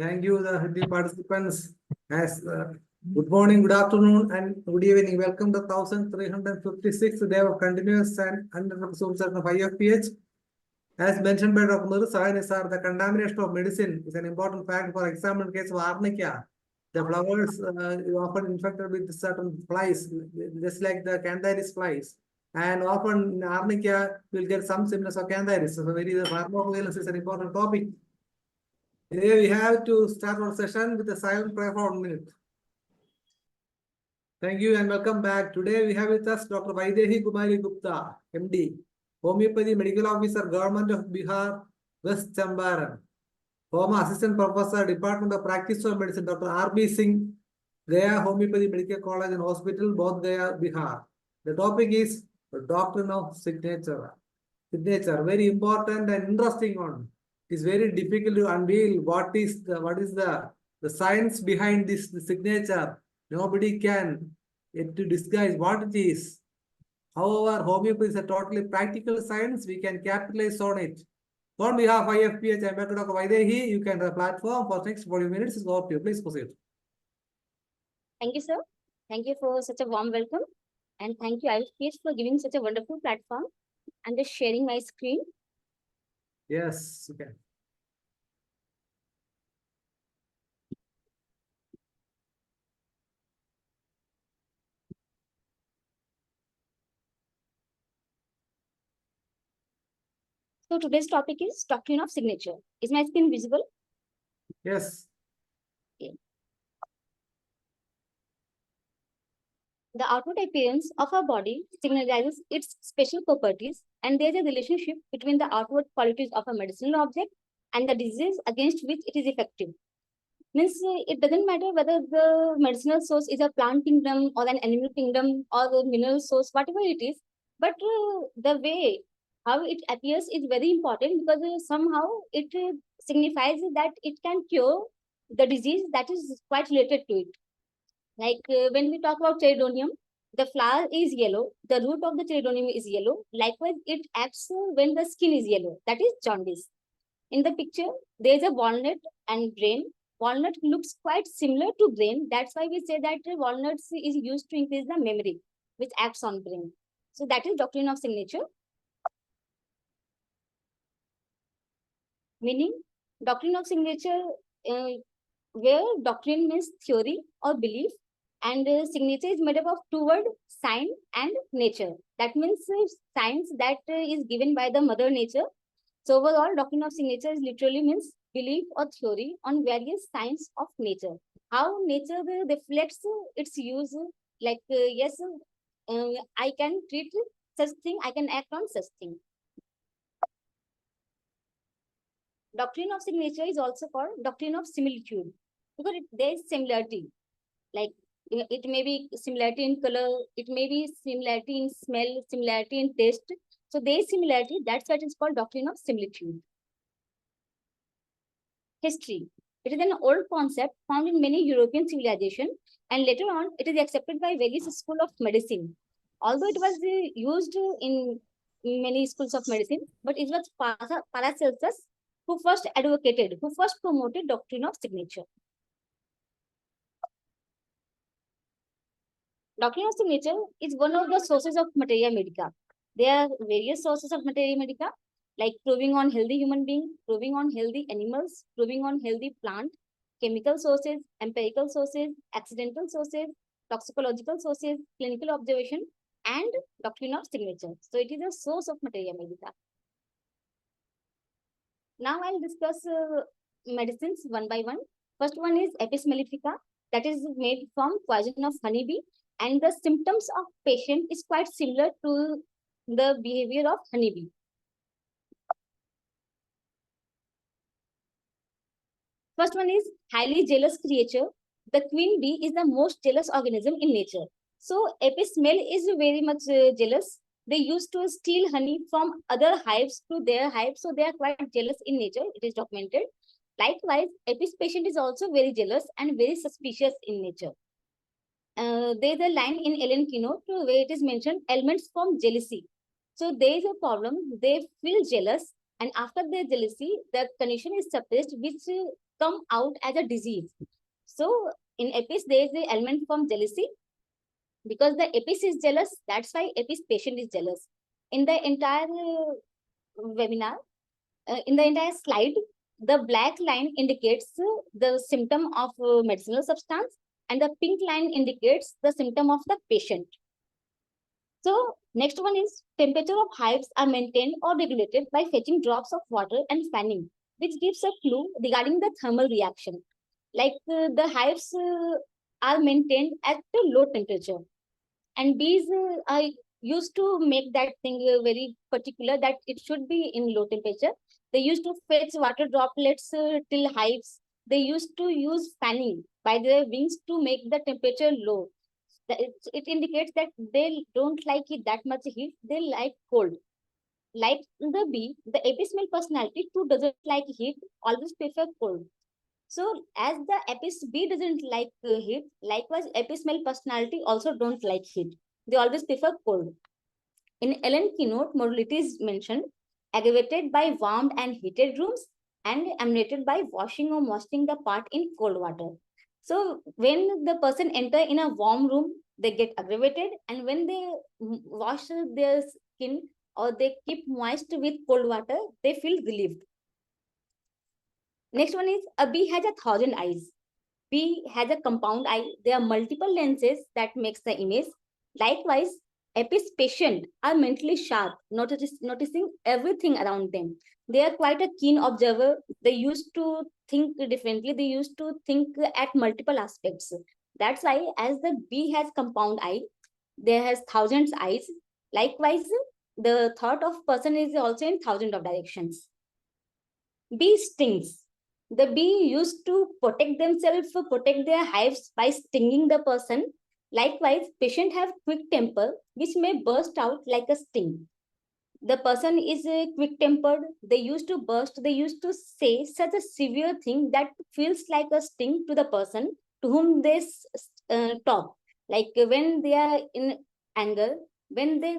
Thank you, the participants. Good morning, good afternoon, and good evening. Welcome to 1356th day of continuous and uninterrupted session of IFPH. As mentioned by Dr. Nursa, the contamination of medicine is an important fact. For example, in case of arnica, the flowers is often infected with certain flies, just like the cantharides flies. And often in arnica, you will get some symptoms of cantharides. So, the pharmacovigilance is an important topic. Today we have to start our session with a silent prayer for 1 minute. Thank you and welcome back. Today we have with us Dr. VAIDEHI Kumari Gupta, MD, Homeopathy Medical Officer, Government of Bihar, West Champaran, former Assistant Professor, Department of Practice of Medicine, Dr. R.B. Singh, Gaya Homeopathy Medical College and Hospital, both Gaya, Bihar. The topic is the doctrine of signature. Signature, very important and interesting one. It's very difficult to unveil what is the science behind this signature. Nobody can to disguise what it is. However, homeopathy is a totally practical science. We can capitalize on it. On behalf of IFPH, I'm Dr. VAIDEHI. You can have a platform for next 40 minutes. Is over to you. Please proceed. Thank you, sir. Thank you for such a warm welcome. And thank you, IFPH, for giving such a wonderful platform. I'm just sharing my screen. Yes, okay. So today's topic is doctrine of signature. Is my screen visible? Yes. Okay. The outward appearance of our body signalizes its special properties, and there is a relationship between the outward qualities of a medicinal object and the disease against which it is effective. Means it doesn't matter whether the medicinal source is a plant kingdom or an animal kingdom or the mineral source, whatever it is, but the way how it appears is very important because somehow it signifies that it can cure the disease that is quite related to it. Like when we talk about cheridonium, the flower is yellow, the root of the cheridonium is yellow. Likewise, it acts when the skin is yellow, that is jaundice. In the picture, there is a walnut and brain. Walnut looks quite similar to brain. That's why we say that walnuts is used to increase the memory, which acts on brain. So that is doctrine of signature. Meaning, doctrine of signature, where doctrine means theory or belief, and signature is made up of two words, sign and nature. That means science that is given by the mother nature. So overall, doctrine of signature is literally means belief or theory on various signs of nature. How nature reflects its use, like yes, I can treat such thing, I can act on such thing. Doctrine of signature is also called doctrine of similitude because there is similarity. Like it may be similarity in color, it may be similarity in smell, similarity in taste. So there is similarity. That's why it is called doctrine of similitude. History. It is an old concept found in many European civilizations, and later on it is accepted by various schools of medicine. Although it was used in many schools of medicine, but it was Paracelsus who first advocated, who first promoted doctrine of signature. Doctrine of signature is one of the sources of materia medica. There are various sources of materia medica, like proving on healthy human being, proving on healthy animals, proving on healthy plant, chemical sources, empirical sources, accidental sources, toxicological sources, clinical observation, and doctrine of signature. So it is a source of materia medica. Now I'll discuss medicines one by one. First one is Apis mellifica, that is made from poison of honeybee, and the symptoms of patient is quite similar to the behavior of honeybee. First one is highly jealous creature. The queen bee is the most jealous organism in nature. So Apis mel is very much jealous. They used to steal honey from other hives to their hive, so they are quite jealous in nature. It is documented. Likewise, Apis patient is also very jealous and very suspicious in nature. There is a line in Ellen Keynote where it is mentioned elements from jealousy. So there is a problem. They feel jealous, and after their jealousy, the condition is suppressed, which come out as a disease. So in apis, there is the element from jealousy, because the apis is jealous. That's why apis patient is jealous. In the entire webinar, in the entire slide, the black line indicates the symptom of medicinal substance, and the pink line indicates the symptom of the patient. So next one is temperature of hives are maintained or regulated by fetching drops of water and fanning, which gives a clue regarding the thermal reaction. Like the hives are maintained at a low temperature, and bees are used to make that thing very particular, that it should be in low temperature. They used to fetch water droplets till hives. They used to use fanning by their wings to make the temperature low. It indicates that they don't like it that much heat. They like cold. Like the bee, the apis male personality too doesn't like heat, always prefer cold. So as the apis bee doesn't like heat, likewise apis male personality also don't like heat. They always prefer cold. In Ellen keynote, mortality is mentioned, aggravated by warmed and heated rooms, and emanated by washing or moistening the part in cold water. So when the person enter in a warm room, they get aggravated, and when they wash their skin or they keep moist with cold water, they feel relieved. Next one is a bee has 1,000 eyes. Bee has a compound eye. There are multiple lenses that makes the image. Likewise, apis patient are mentally sharp, noticing everything around them. They are quite a keen observer. They used to think differently. They used to think at multiple aspects. That's why as the bee has compound eye, there has thousands eyes. Likewise, the thought of person is also in thousands of directions. Bee stings. The bee used to protect themselves, protect their hives by stinging the person. Likewise, patients have quick temper, which may burst out like a sting. The person is quick tempered. They used to burst. They used to say such a severe thing that feels like a sting to the person to whom they talk. Like when they are in anger, when they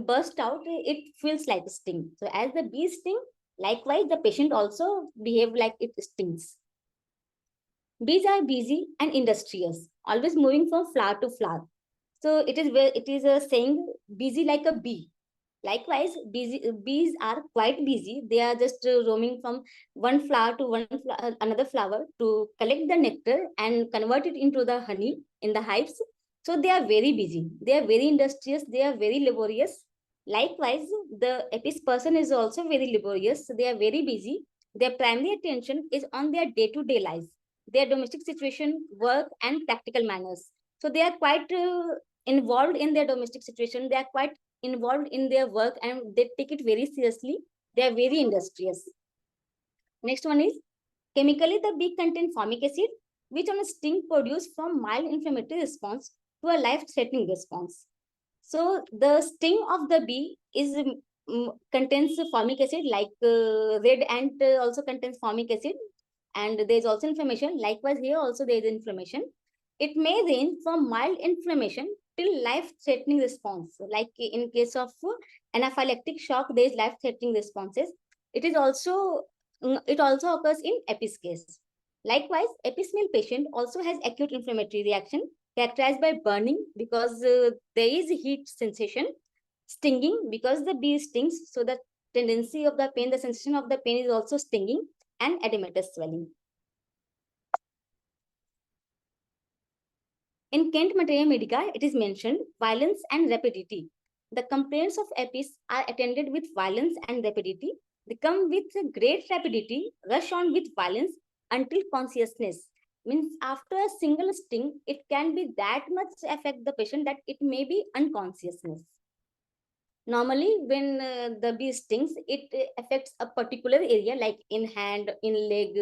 burst out, it feels like a sting. So as the bee sting, likewise, the patient also behave like it stings. Bees are busy and industrious, always moving from flower to flower. So it is a saying, busy like a bee. Likewise, bees are quite busy. They are just roaming from one flower to another flower to collect the nectar and convert it into the honey in the hives. So they are very busy. They are very industrious. They are very laborious. Likewise, the apis person is also very laborious. They are very busy. Their primary attention is on their day-to-day lives, their domestic situation, work, and practical manners. So they are quite involved in their domestic situation. They are quite involved in their work, and they take it very seriously. They are very industrious. Next one is chemically the bee contain formic acid, which on a sting produce from mild inflammatory response to a life-threatening response. So the sting of the bee is contains formic acid, like red ant also contains formic acid, and there is also inflammation. Likewise, here also there is inflammation. It may range from mild inflammation till life-threatening response. Like in case of anaphylactic shock, there is life-threatening responses. It also occurs in apis case. Likewise, apis male patient also has acute inflammatory reaction characterized by burning because there is heat sensation, stinging because the bee stings, so the tendency of the pain, the sensation of the pain is also stinging, and edematous swelling. In Kent Materia Medica, it is mentioned violence and rapidity. The complaints of apis are attended with violence and rapidity. They come with great rapidity, rush on with violence until consciousness. Means after a single sting, it can be that much affect the patient that it may be unconsciousness. Normally, when the bee stings, it affects a particular area like in hand, in leg,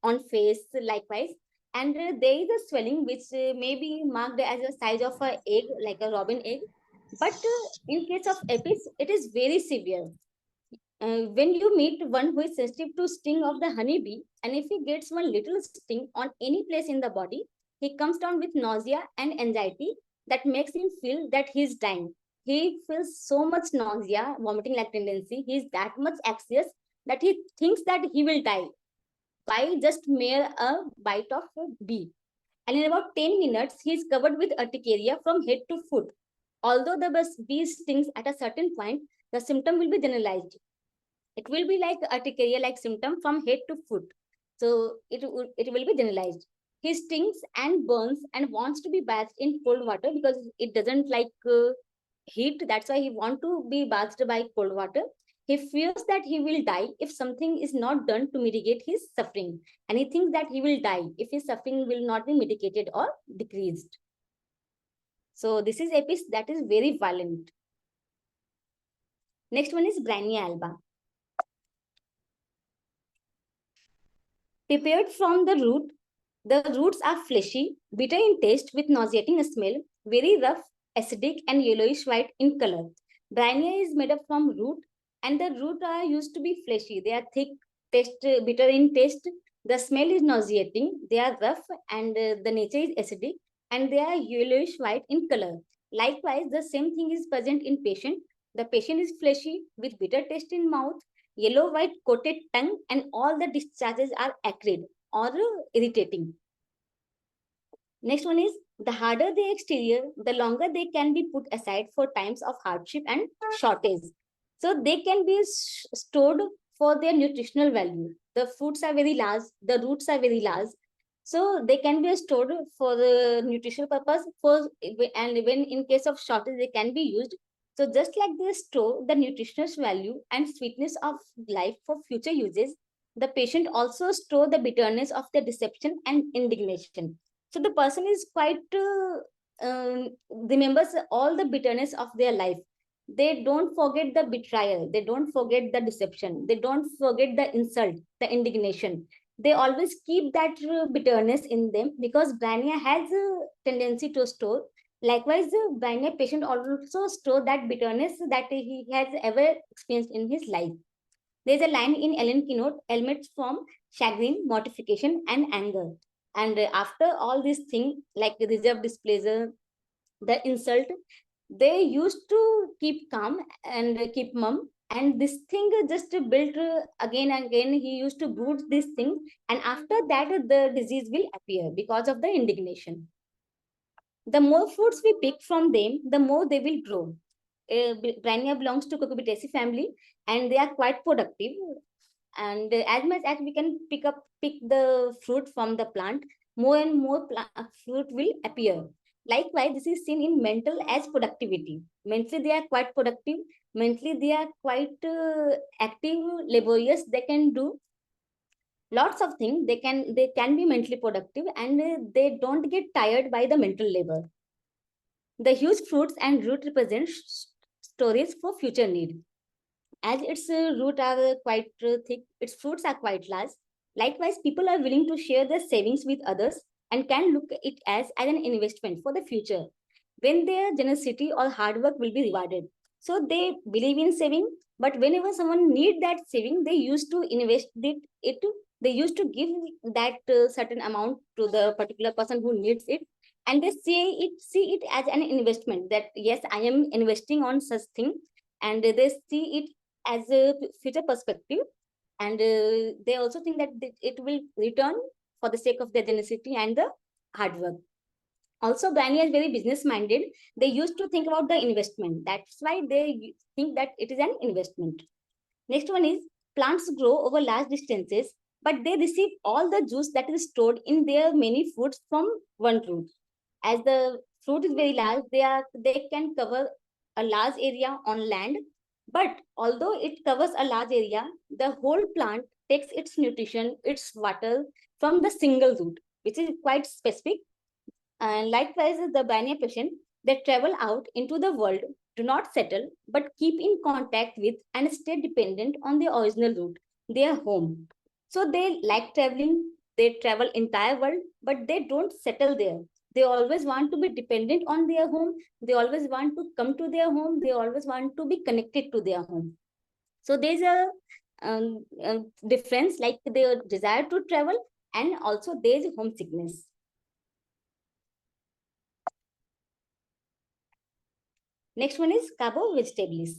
on face, likewise. And there is a swelling which may be marked as a size of an egg, like a robin egg. But in case of apis, it is very severe. When you meet one who is sensitive to sting of the honeybee, and if he gets one little sting on any place in the body, he comes down with nausea and anxiety that makes him feel that he is dying. He feels so much nausea, vomiting like tendency. He is that much anxious that he thinks that he will die. by just mere a bite of a bee. And in about 10 minutes, he is covered with urticaria from head to foot. Although the bee stings at a certain point, the symptom will be generalized. It will be like urticaria-like symptom from head to foot. So it will be generalized. He stings and burns and wants to be bathed in cold water because it doesn't like heat. That's why he want to be bathed by cold water. He fears that he will die if something is not done to mitigate his suffering. And he thinks that he will die if his suffering will not be mitigated or decreased. So this is apis that is very violent. Next one is Brania alba. Prepared from the root, the roots are fleshy, bitter in taste with nauseating smell, very rough, acidic and yellowish white in color. Brania is made up from root and the root are used to be fleshy. They are thick, bitter in taste. The smell is nauseating. They are rough and the nature is acidic and they are yellowish white in color. Likewise, the same thing is present in patient. The patient is fleshy with bitter taste in mouth, yellow-white coated tongue, and all the discharges are acrid or irritating. Next one is the harder the exterior, the longer they can be put aside for times of hardship and shortage. So they can be stored for their nutritional value. The fruits are very large, the roots are very large. So they can be stored for the nutritional purpose and when in case of shortage, they can be used. So just like they store the nutritional value and sweetness of life for future uses, the patient also store the bitterness of their deception and indignation. So the person is quite remembers all the bitterness of their life. They don't forget the betrayal. They don't forget the deception. They don't forget the insult, the indignation. They always keep that bitterness in them because Brania has a tendency to store. Likewise, the Brania patient also store that bitterness that he has ever experienced in his life. There is a line in Ellen Keynote, elements from chagrin, mortification, and anger. And after all these things, like the reserve displeasure, the insult, they used to keep calm and keep mum. And this thing just built again and again. He used to brood this thing. And after that, the disease will appear because of the indignation. The more fruits we pick from them, the more they will grow. Brania belongs to Cucurbitaceae family and they are quite productive. And as much as we can pick the fruit from the plant, more and more fruit will appear. Likewise, this is seen in mental as productivity. Mentally, they are quite productive. Mentally, they are quite active, laborious. They can do lots of things. They can be mentally productive and they don't get tired by the mental labor. The huge fruits and root represent storage for future need. As its root are quite thick, its fruits are quite large. Likewise, people are willing to share their savings with others and can look at it as an investment for the future when their generosity or hard work will be rewarded. So they believe in saving, but whenever someone need that saving, they used to invest they used to give that certain amount to the particular person who needs it, and they see it as an investment that yes, I am investing on such thing, and they see it as a future perspective, and they also think that it will return for the sake of their generosity and the hard work. Also, Brania is very business minded. They used to think about the investment. That's why they think that it is an investment. Next one is plants grow over large distances, but they receive all the juice that is stored in their many fruits from one root. As the fruit is very large, they can cover a large area on land. But although it covers a large area, the whole plant takes its nutrition, its water from the single root, which is quite specific. And likewise, the Banya patient, they travel out into the world, do not settle, but keep in contact with and stay dependent on the original route, their home. So they like traveling, they travel entire world, but they don't settle there. They always want to be dependent on their home. They always want to come to their home. They always want to be connected to their home. So there's a difference, like their desire to travel, and also there's homesickness. Next one is carbo vegetables.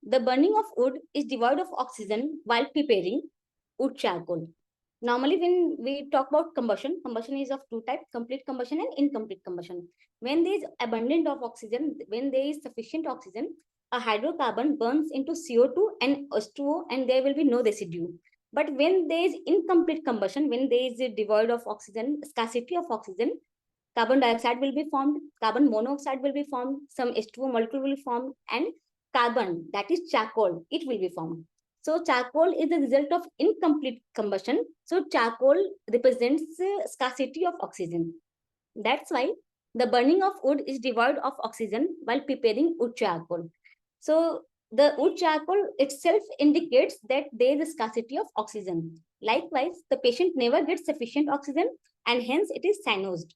The burning of wood is devoid of oxygen while preparing. wood charcoal. Normally, when we talk about combustion, combustion is of two types: complete combustion and incomplete combustion. When there is abundance of oxygen, when there is sufficient oxygen, a hydrocarbon burns into CO2 and H2O, and there will be no residue. But when there is incomplete combustion, when there is a devoid of oxygen, scarcity of oxygen, carbon dioxide will be formed, carbon monoxide will be formed, some H2O molecule will be formed, and carbon, that is charcoal, it will be formed. So charcoal is the result of incomplete combustion. So charcoal represents scarcity of oxygen. That's why the burning of wood is devoid of oxygen while preparing wood charcoal. So the wood charcoal itself indicates that there is a scarcity of oxygen. Likewise, the patient never gets sufficient oxygen and hence it is cyanosed.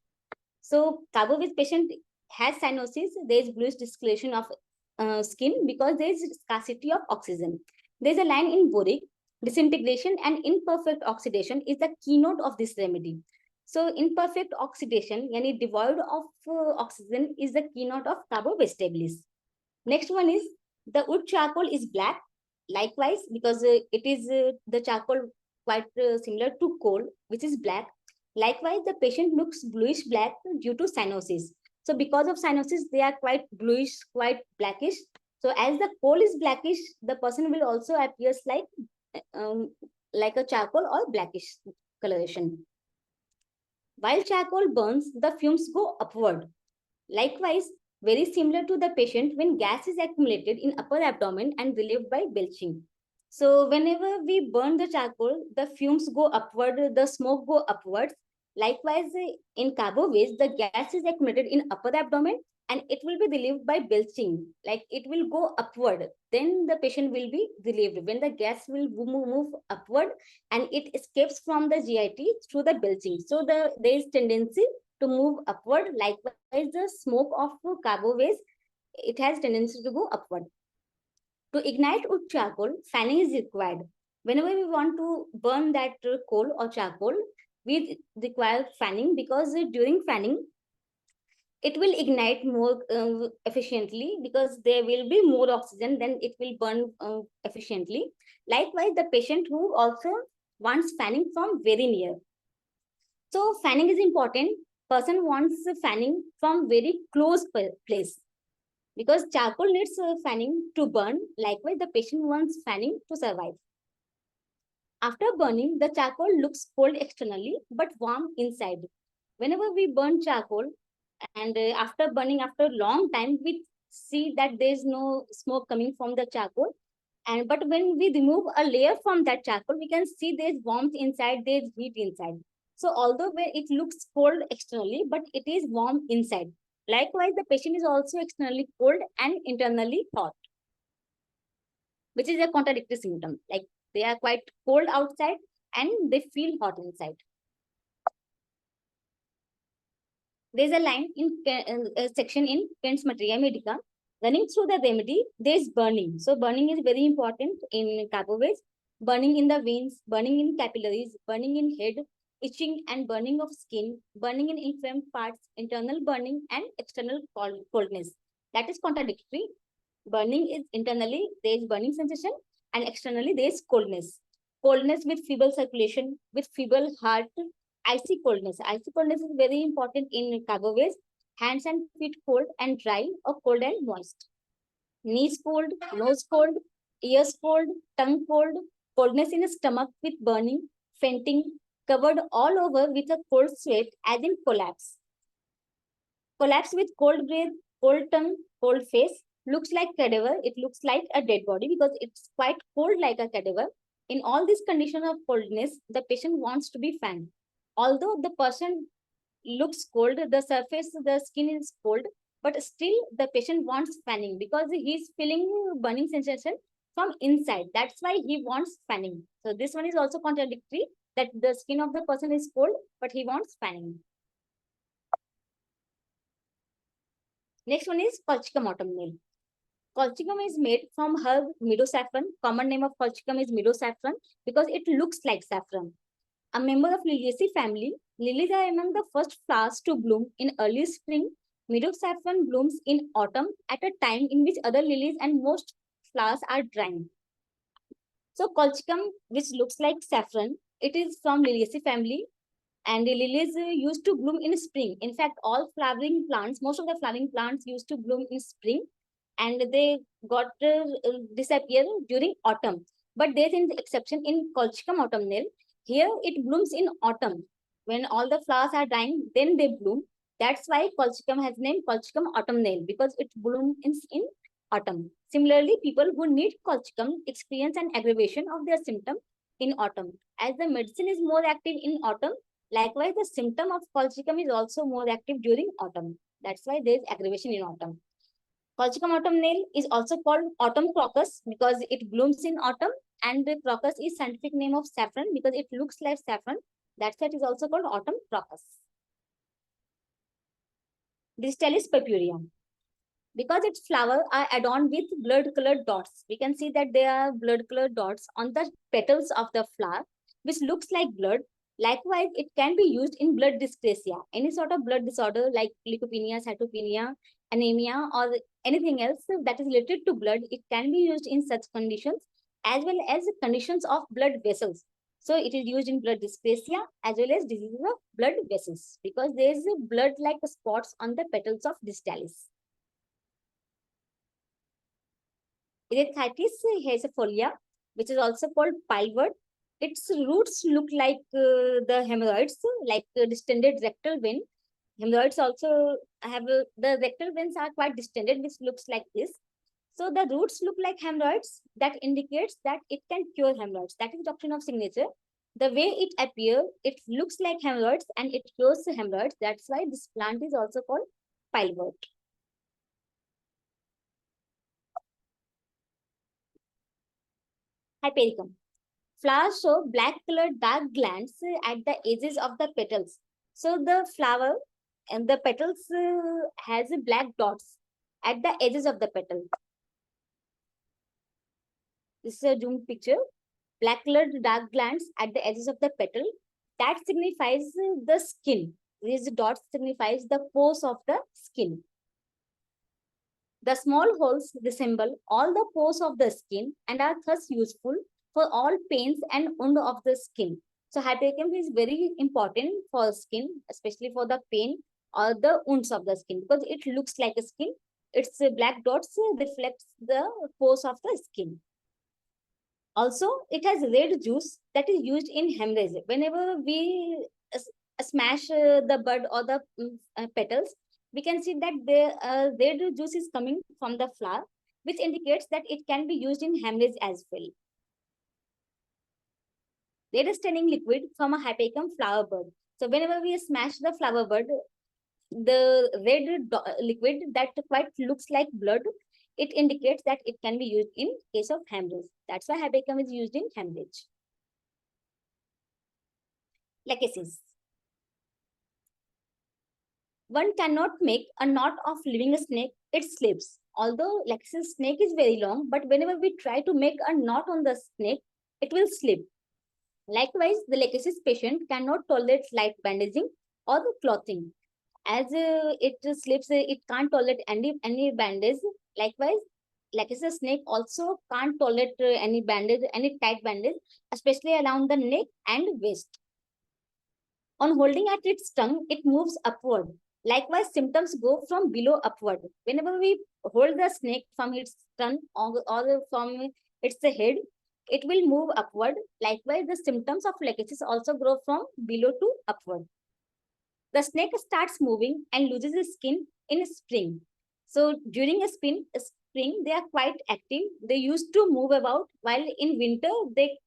So carbo-based patient has cyanosis, there is bluish discoloration of skin because there is scarcity of oxygen. There is a line in boric: disintegration and imperfect oxidation is the keynote of this remedy. So imperfect oxidation, yani devoid of oxygen, is the keynote of carbo-vegetables. Next one is the wood charcoal is black. Likewise, because it is the charcoal quite similar to coal, which is black. Likewise, the patient looks bluish black due to cyanosis. So because of cyanosis, they are quite bluish, quite blackish. So as the coal is blackish, the person will also appears like a charcoal or blackish coloration. While charcoal burns, the fumes go upward. Likewise, very similar to the patient when gas is accumulated in upper abdomen and relieved by belching. So whenever we burn the charcoal, the fumes go upward, the smoke go upwards. Likewise, in carbo waste, the gas is accumulated in upper abdomen and it will be relieved by belching. Like it will go upward. Then the patient will be relieved when the gas will move upward and it escapes from the GIT through the belching. So there is tendency to move upward. Likewise, the smoke of carbo waste, it has tendency to go upward. To ignite wood charcoal, fanning is required. Whenever we want to burn that coal or charcoal, we require fanning because during fanning, it will ignite more efficiently because there will be more oxygen, then it will burn efficiently. Likewise, the patient who also wants fanning from very near. So fanning is important. Person wants fanning from very close place because charcoal needs fanning to burn. Likewise, the patient wants fanning to survive. After burning, the charcoal looks cold externally but warm inside. Whenever we burn charcoal and after burning after a long time, we see that there is no smoke coming from the charcoal. And but when we remove a layer from that charcoal, we can see there is warmth inside, there is heat inside. So although it looks cold externally, but it is warm inside. Likewise, the patient is also externally cold and internally hot, which is a contradictory symptom. Like they are quite cold outside and they feel hot inside. There's a line in a section in Kent's Materia Medica. Running through the remedy, there's burning. So burning is very important in carbo waste. Burning in the veins, burning in capillaries, burning in head, itching and burning of skin, burning in inflamed parts, internal burning and external coldness. That is contradictory. Burning is internally, there is burning sensation and externally there is coldness. Coldness with feeble circulation, with feeble heart, icy coldness. Icy coldness is very important in carbo waste. Hands and feet cold and dry or cold and moist. Knees cold, nose cold, ears cold, tongue cold, coldness in the stomach with burning, fainting, covered all over with a cold sweat as in collapse. Collapse with cold breath, cold tongue, cold face, looks like cadaver. It looks like a dead body because it's quite cold like a cadaver. In all this condition of coldness, the patient wants to be fanned. Although the person looks cold, the surface, the skin is cold, but still the patient wants fanning because he's feeling burning sensation from inside. That's why he wants fanning. So this one is also contradictory, that the skin of the person is cold, but he wants fanning. Next one is colchicum autumnale. Colchicum is made from herb meadow saffron. Common name of colchicum is meadow saffron because it looks like saffron. A member of Liliaceae family, lilies are among the first flowers to bloom in early spring. Meadow saffron blooms in autumn at a time in which other lilies and most flowers are drying. So colchicum, which looks like saffron, it is from Liliaceae family, and the lilies used to bloom in spring. In fact, all flowering plants, most of the flowering plants used to bloom in spring, and they got disappear during autumn. But there is an exception in Colchicum autumnale. Here it blooms in autumn. When all the flowers are dying, then they bloom. That's why Colchicum has name Colchicum autumnale, because it blooms in autumn. Similarly, people who need Colchicum experience an aggravation of their symptom in autumn. As the medicine is more active in autumn, likewise, the symptom of colchicum is also more active during autumn. That's why there is aggravation in autumn. Colchicum autumnale is also called autumn crocus because it blooms in autumn, and the crocus is scientific name of saffron because it looks like saffron. That's why it is also called autumn crocus. Distalis purpurea. Because its flowers are adorned with blood-colored dots, we can see that there are blood-colored dots on the petals of the flower, which looks like blood. Likewise, it can be used in blood dyscrasia, any sort of blood disorder like leukopenia, cytopenia, anemia, or anything else that is related to blood. It can be used in such conditions as well as conditions of blood vessels. So it is used in blood dyscrasia as well as diseases of blood vessels because there is blood-like spots on the petals of distalis. Erythritis hesophilia, which is also called pilewort. Its roots look like the hemorrhoids, like distended rectal vein. Hemorrhoids also have the rectal veins are quite distended, which looks like this. So the roots look like hemorrhoids. That indicates that it can cure hemorrhoids. That is doctrine of signature. The way it appears, it looks like hemorrhoids and it cures hemorrhoids. That's why this plant is also called pilewort. Hypericum. Flowers show black colored dark glands at the edges of the petals. So the flower and the petals has black dots at the edges of the petal. This is a zoomed picture. Black colored dark glands at the edges of the petal. That signifies the skin. These dots signifies the pores of the skin. The small holes resemble all the pores of the skin and are thus useful for all pains and wound of the skin. So hypericum is very important for skin, especially for the pain or the wounds of the skin because it looks like a skin. Its black dots reflects the pores of the skin. Also, it has red juice that is used in hemorrhage. Whenever we smash the bud or the petals, we can see that the red juice is coming from the flower, which indicates that it can be used in hemorrhage as well. There is staining liquid from a hypericum flower bud. So whenever we smash the flower bud, the red liquid that quite looks like blood, it indicates that it can be used in case of hemorrhage. That's why hypericum is used in hemorrhage. Lachesis. One cannot make a knot of living snake, it slips. Although lachesis snake is very long, but whenever we try to make a knot on the snake, it will slip. Likewise, the lachesis patient cannot tolerate light bandaging or the clothing. As it slips, it can't tolerate any bandage. Likewise, lachesis snake also can't tolerate any bandage, any tight bandage, especially around the neck and waist. On holding at its tongue, it moves upward. Likewise, symptoms go from below upward. Whenever we hold the snake from its tongue or from its head, it will move upward. Likewise, the symptoms of lachesis also grow from below to upward. The snake starts moving and loses its skin in spring. So during a spring, they are quite active. They used to move about, while in winter, they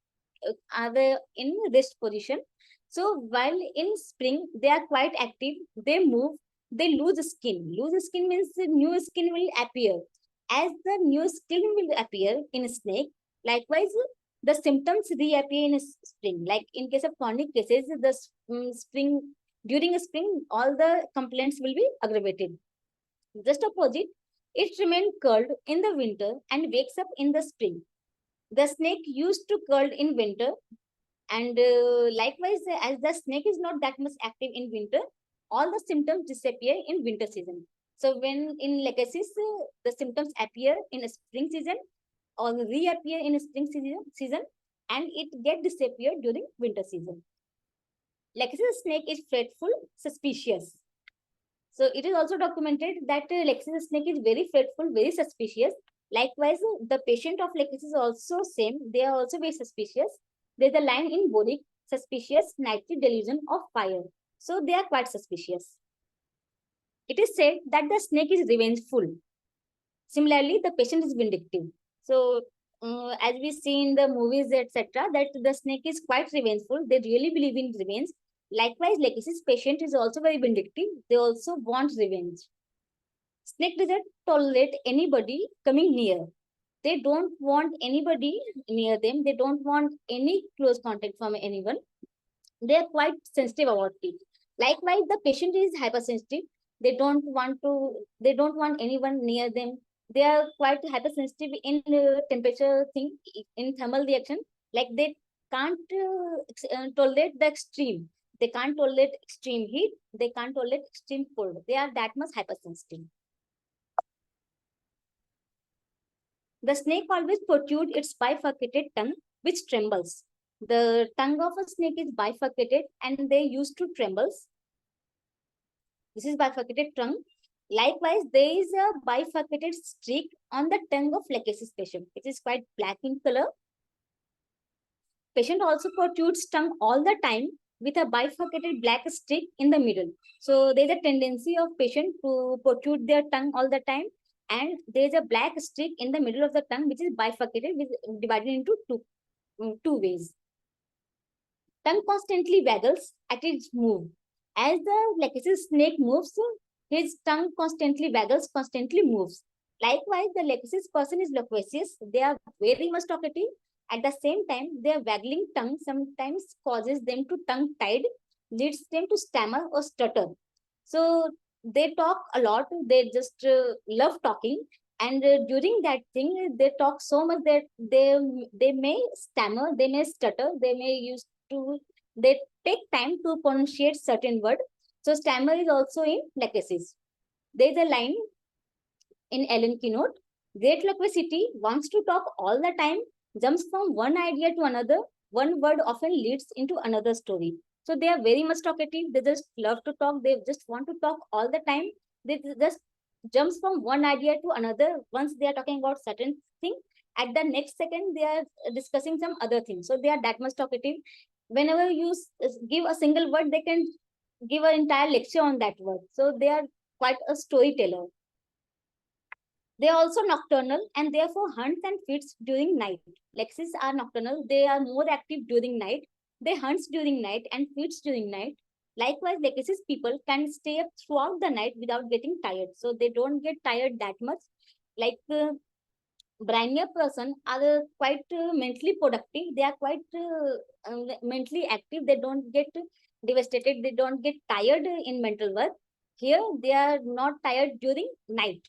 are in rest position. So while in spring, they are quite active. They move, they lose skin. Lose skin means new skin will appear. As the new skin will appear in a snake, likewise, the symptoms reappear in spring. Like in case of chronic cases, during spring, all the complaints will be aggravated. Just opposite, it remains curled in the winter and wakes up in the spring. The snake used to curl in winter, and likewise, as the snake is not that much active in winter, all the symptoms disappear in winter season. So when in lachesis, the symptoms appear in a spring season or reappear in a spring season, and it get disappeared during winter season. Legacy's snake is fretful, suspicious. So it is also documented that Legacy's snake is very fretful, very suspicious. Likewise, the patient of Legacy is also same. They are also very suspicious. There's a line in Boric, suspicious, nightly delusion of fire. So they are quite suspicious. It is said that the snake is revengeful. Similarly, the patient is vindictive. So as we see in the movies, etc., that the snake is quite revengeful. They really believe in revenge. Likewise, Legacy's patient is also very vindictive. They also want revenge. Snake doesn't tolerate anybody coming near. They don't want anybody near them. They don't want any close contact from anyone. They are quite sensitive about it. Likewise, the patient is hypersensitive. They don't want anyone near them. They are quite hypersensitive in temperature thing, in thermal reaction. Like they can't tolerate the extreme. They can't tolerate extreme heat. They can't tolerate extreme cold. They are that much hypersensitive. The snake always protrudes its bifurcated tongue, which trembles. The tongue of a snake is bifurcated and they used to trembles. This is bifurcated tongue. Likewise, there is a bifurcated streak on the tongue of Legacy's patient. It is quite black in color. Patient also protrudes tongue all the time with a bifurcated black streak in the middle. So there is a tendency of patient to protrude their tongue all the time, and there is a black streak in the middle of the tongue which is bifurcated, divided into two ways. Tongue constantly waggles at its move. As the Legacy's snake moves, his tongue constantly waggles, constantly moves. Likewise, the Legacy's person is loquacious. They are very much talkative. At the same time, their waggling tongue sometimes causes them to tongue-tied, leads them to stammer or stutter. So they talk a lot. They just love talking. And during that thing, they talk so much that they may stammer, they may stutter, they take time to pronunciate certain word. So stammer is also in Legacy's. There is a line in Ellen Keynote: great loquacity wants to talk all the time, jumps from one idea to another. One word often leads into another story. So they are very much talkative. They just love to talk. They just want to talk all the time. They just jumps from one idea to another. Once they are talking about certain thing, at the next second they are discussing some other thing. So they are that much talkative. Whenever you give a single word, they can give an entire lecture on that word. So they are quite a storyteller. They are also nocturnal and therefore hunts and feeds during night. Legacy's are nocturnal. They are more active during night. They hunt during night and feeds during night. Likewise, Legacy's people can stay up throughout the night without getting tired. So they don't get tired that much. Like brainier person are quite mentally productive. They are quite mentally active. They don't get devastated. They don't get tired in mental work. Here, they are not tired during night.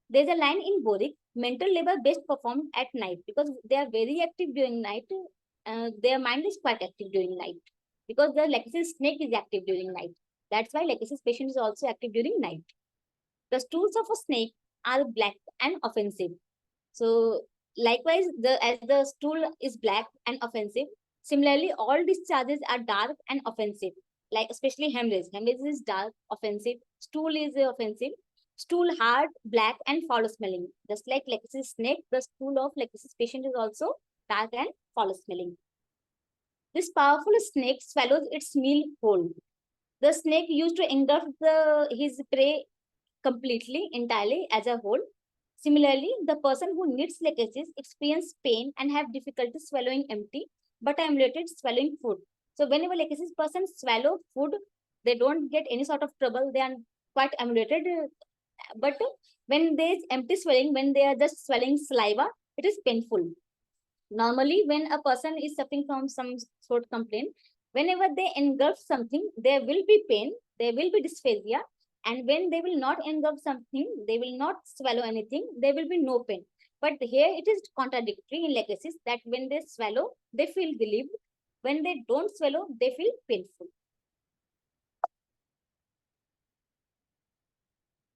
There's a line in Boric: mental labor best performed at night, because they are very active during night. Their mind is quite active during night because the Legacy's snake is active during night. That's why Legacy's patient is also active during night. The stools of a snake are black and offensive. So likewise, as the stool is black and offensive, similarly, all discharges are dark and offensive. Like especially hemorrhage. Hemorrhage is dark, offensive. Stool is offensive. Stool hard, black, and foul smelling. Just like Legacy's snake, the stool of Legacy's patient is also dark and foul smelling. This powerful snake swallows its meal whole. The snake used to engulf his prey completely, entirely, as a whole. Similarly, the person who needs Legacy's experience pain and have difficulty swallowing empty, but are emulated swallowing food. So whenever Legacy's person swallow food, they don't get any sort of trouble. They are quite emulated. But when there is empty swelling, when they are just swelling saliva, it is painful. Normally, when a person is suffering from some sort of complaint, whenever they engulf something, there will be pain, there will be dysphagia. And when they will not engulf something, they will not swallow anything, there will be no pain. But here it is contradictory in Legacy's that when they swallow, they feel relieved. When they don't swallow, they feel painful.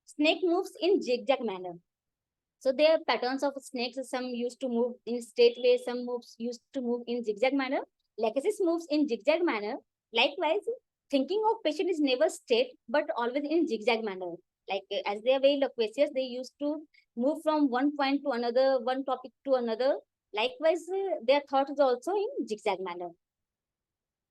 Snake moves in zigzag manner. So there are patterns of snakes. Some used to move in straight way, some moves used to move in zigzag manner. Lachesis moves in zigzag manner. Likewise, thinking of patient is never straight, but always in zigzag manner. Like as they are very loquacious, they used to move from one point to another, one topic to another. Likewise, their thought is also in zigzag manner.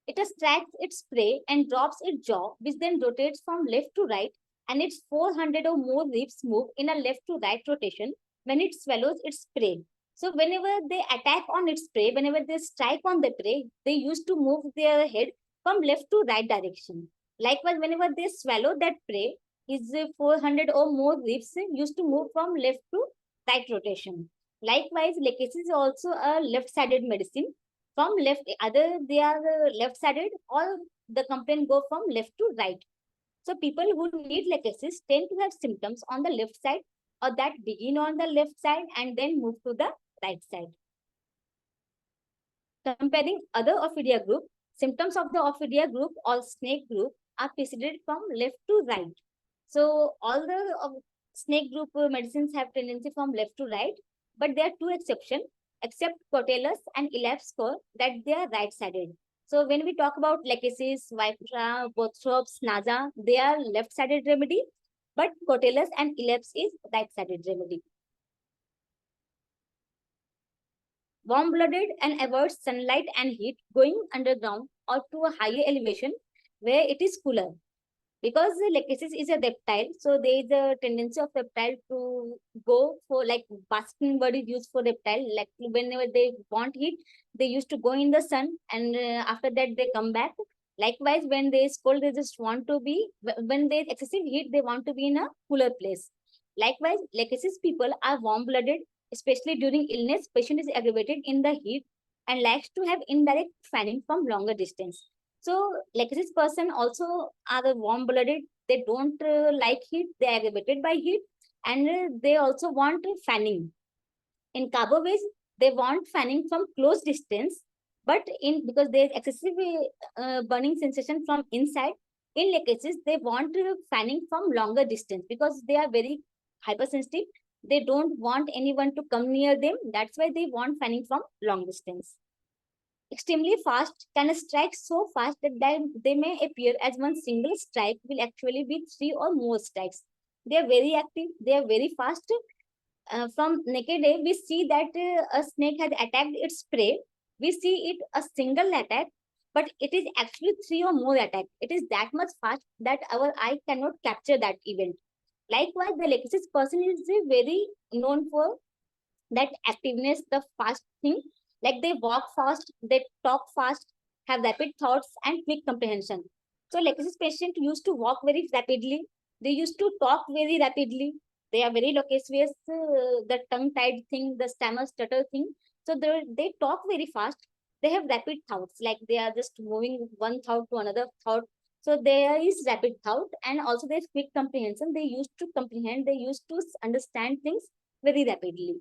It tracks its prey and drops its jaw, which then rotates from left to right, and its 400 or more ribs move in a left to right rotation when it swallows its prey. So whenever they attack on its prey, whenever they strike on the prey, they used to move their head from left to right direction. Likewise, whenever they swallow that prey, his 400 or more ribs used to move from left to right rotation. Likewise, legacy is also a left-sided medicine. From left, either they are left-sided or the complaint go from left to right. So people who need lachesis tend to have symptoms on the left side or that begin on the left side and then move to the right side. Comparing other Ophidia group, symptoms of the Ophidia group or snake group are preceded from left to right. So all the snake group medicines have tendency from left to right, but there are two exceptions, except Cotelus and Elapscore, that they are right-sided. So when we talk about lachesis, Vipera, Bothrops, Naza, they are left-sided remedy, but Cotelus and Elaps is right-sided remedy. Warm-blooded and avoids sunlight and heat going underground or to a higher elevation where it is cooler. Because the lachesis is a reptile, so there is a tendency of reptile to go for, like, basking word is used for reptile. Like whenever they want heat, they used to go in the sun, and after that they come back. Likewise, when they is cold, they just want to be, when there is excessive heat, they want to be in a cooler place. Likewise, lachesis people are warm-blooded, especially during illness. Patient is aggravated in the heat and likes to have indirect fanning from longer distance. So lachesis person also are warm-blooded. They don't like heat. They are aggravated by heat, and they also want fanning. In carboways, they want fanning from close distance, but because there is excessive burning sensation from inside. In lachesis, they want fanning from longer distance because they are very hypersensitive. They don't want anyone to come near them. That's why they want fanning from long distance. Extremely fast, can strike so fast that they may appear as one single strike will actually be 3 or more strikes. They are very active, they are very fast. From naked eye, we see that a snake has attacked its prey. We see it a single attack, but it is actually 3 or more attacks. It is that much fast that our eye cannot capture that event. Likewise, the lachesis person is very known for that activeness, the fast thing. Like they walk fast, they talk fast, have rapid thoughts and quick comprehension. So lachesis patient used to walk very rapidly. They used to talk very rapidly. They are very loquacious, the tongue-tied thing, the stammer stutter thing. So they talk very fast. They have rapid thoughts, like they are just moving one thought to another thought. So there is rapid thought, and also there's quick comprehension. They used to comprehend, they used to understand things very rapidly.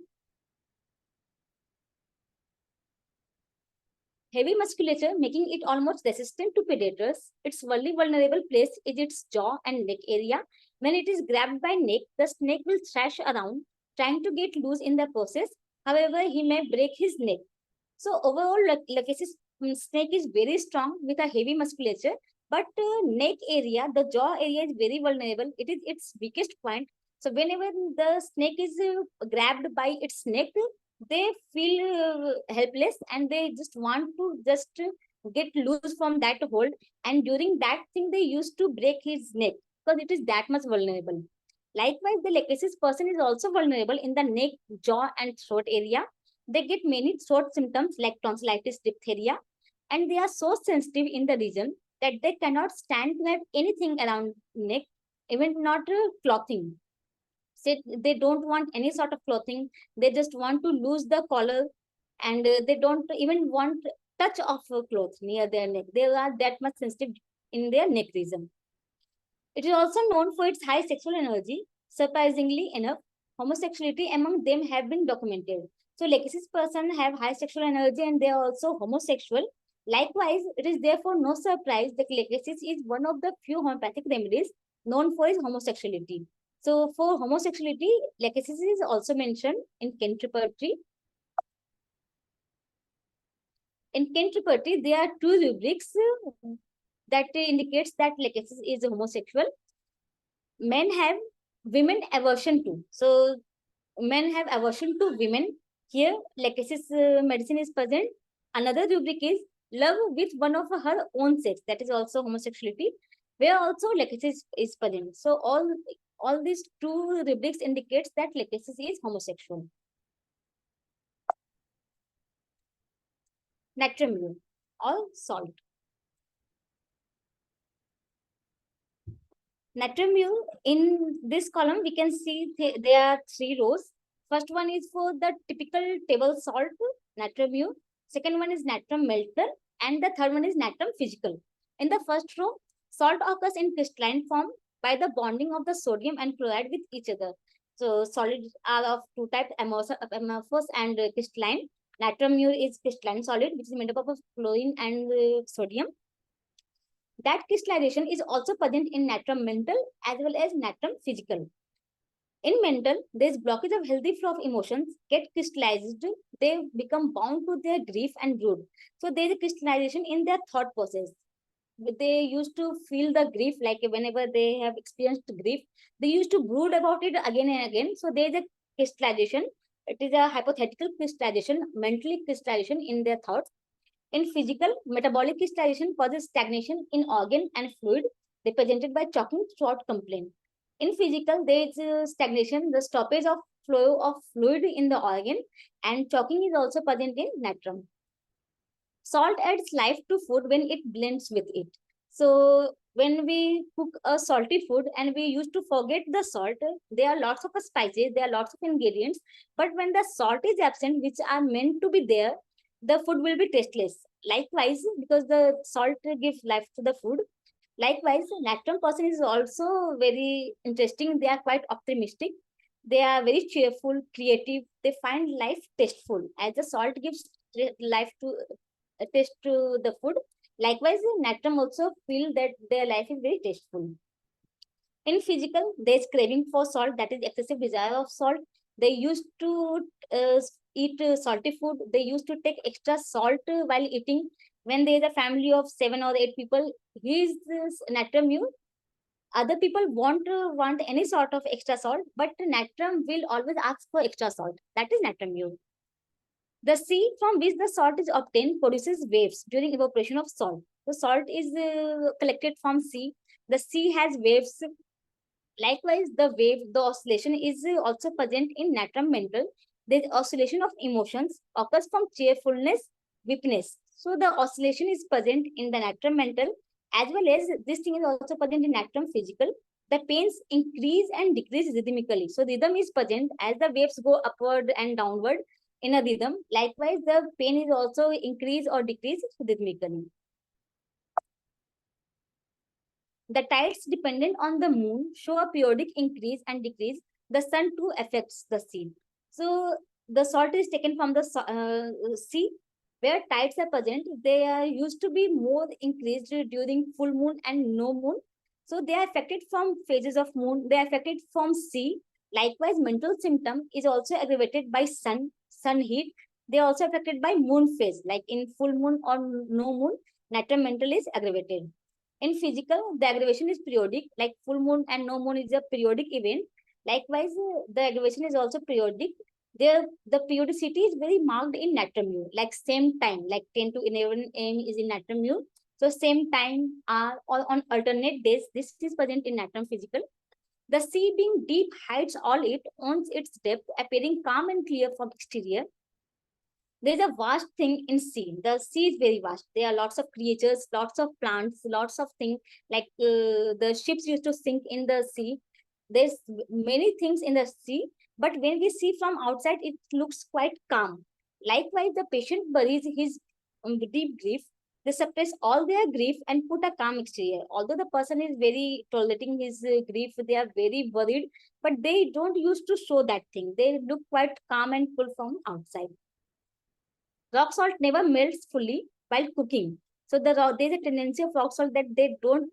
Heavy musculature making it almost resistant to predators. Its only vulnerable place is its jaw and neck area. When it is grabbed by neck, the snake will thrash around, trying to get loose in the process. However, he may break his neck. So overall, lachesis snake is very strong with a heavy musculature, but neck area, the jaw area is very vulnerable. It is its weakest point. So whenever the snake is grabbed by its neck, they feel helpless and they just want to just get loose from that hold. And during that thing, they used to break his neck because it is that much vulnerable. Likewise, the lachesis person is also vulnerable in the neck, jaw, and throat area. They get many throat symptoms like tonsillitis, diphtheria, and they are so sensitive in the region that they cannot stand to have anything around neck, even not clothing. Say they don't want any sort of clothing. They just want to lose the collar, and they don't even want touch of clothes near their neck. They are that much sensitive in their neck region. It is also known for its high sexual energy. Surprisingly enough, homosexuality among them have been documented. So lachesis person have high sexual energy and they are also homosexual. Likewise, it is therefore no surprise that lachesis is one of the few homeopathic remedies known for its homosexuality. So for homosexuality, lachesis is also mentioned in Kentriperty. In Kentriperty, there are two rubrics that indicates that lachesis is homosexual. Men have women aversion to. So men have aversion to women. Here, lachesis medicine is present. Another rubric is love with one of her own sex. That is also homosexuality, where also lachesis is present. So all these two rubrics indicates that lachesis is homosexual. Natrium or salt. Natrium, in this column, we can see there are 3 rows. First one is for the typical table salt, natrium. Second one is natrium melter, and the third one is natrium physical. In the first row, salt occurs in crystalline form by the bonding of the sodium and chloride with each other. So solids are of two types, amorphous and crystalline. Natrium is crystalline solid, which is made up of chlorine and sodium. That crystallization is also present in natrium mental as well as natrium physical. In mental, there is blockage of healthy flow of emotions, get crystallized, they become bound to their grief and brood. So there is a crystallization in their thought process. They used to feel the grief, like whenever they have experienced grief, they used to brood about it again and again. So there is a crystallization. It is a hypothetical crystallization, mentally crystallization in their thoughts. In physical, metabolic crystallization causes stagnation in organ and fluid, represented by choking throat complaint. In physical, there is stagnation, the stoppage of flow of fluid in the organ, and choking is also present in natrium. Salt adds life to food when it blends with it. So when we cook a salty food and we used to forget the salt, there are lots of spices, there are lots of ingredients, but when the salt is absent, which are meant to be there, the food will be tasteless. Likewise, because the salt gives life to the food. Likewise, natrium person is also very interesting. They are quite optimistic. They are very cheerful, creative. They find life tasteful, as the salt gives life to taste to the food. Likewise, natrium also feel that their life is very tasteful. In physical, there is craving for salt, that is excessive desire of salt. They used to eat salty food. They used to take extra salt while eating. When there is a family of 7 or 8 people, he is natrium. Other people want any sort of extra salt, but natrium will always ask for extra salt. That is natrium. The sea from which the salt is obtained produces waves during evaporation of salt. The salt is collected from sea. The sea has waves. Likewise, the oscillation is also present in natrium mental. The oscillation of emotions occurs from cheerfulness, weakness. So the oscillation is present in the natrium mental, as well as this thing is also present in natrium physical. The pains increase and decrease rhythmically. So rhythm is present as the waves go upward and downward in a rhythm. Likewise, the pain is also increase or decrease rhythmically. The tides dependent on the moon show a periodic increase and decrease. The sun too affects the sea. So the salt is taken from the sea, where tides are present. They are used to be more increased during full moon and no moon. So they are affected from phases of moon. They are affected from sea. Likewise, mental symptom is also aggravated by sun heat. They are also affected by moon phase, like in full moon or no moon, natrium mental is aggravated. In physical, the aggravation is periodic, like full moon and no moon is a periodic event. Likewise, the aggravation is also periodic. The periodicity is very marked in natrium, like same time, like 10 to 11 am is in natrium. So same time are or on alternate days. This is present in natrium physical. The sea being deep hides all it, owns its depth, appearing calm and clear from exterior. There's a vast thing in sea. The sea is very vast. There are lots of creatures, lots of plants, lots of things, like the ships used to sink in the sea. There's many things in the sea, but when we see from outside, it looks quite calm. Likewise, the patient buries his deep grief. They suppress all their grief and put a calm exterior. Although the person is very tolerating his grief, they are very worried, but they don't used to show that thing. They look quite calm and cool from outside. Rock salt never melts fully while cooking. So there's a tendency of rock salt that they don't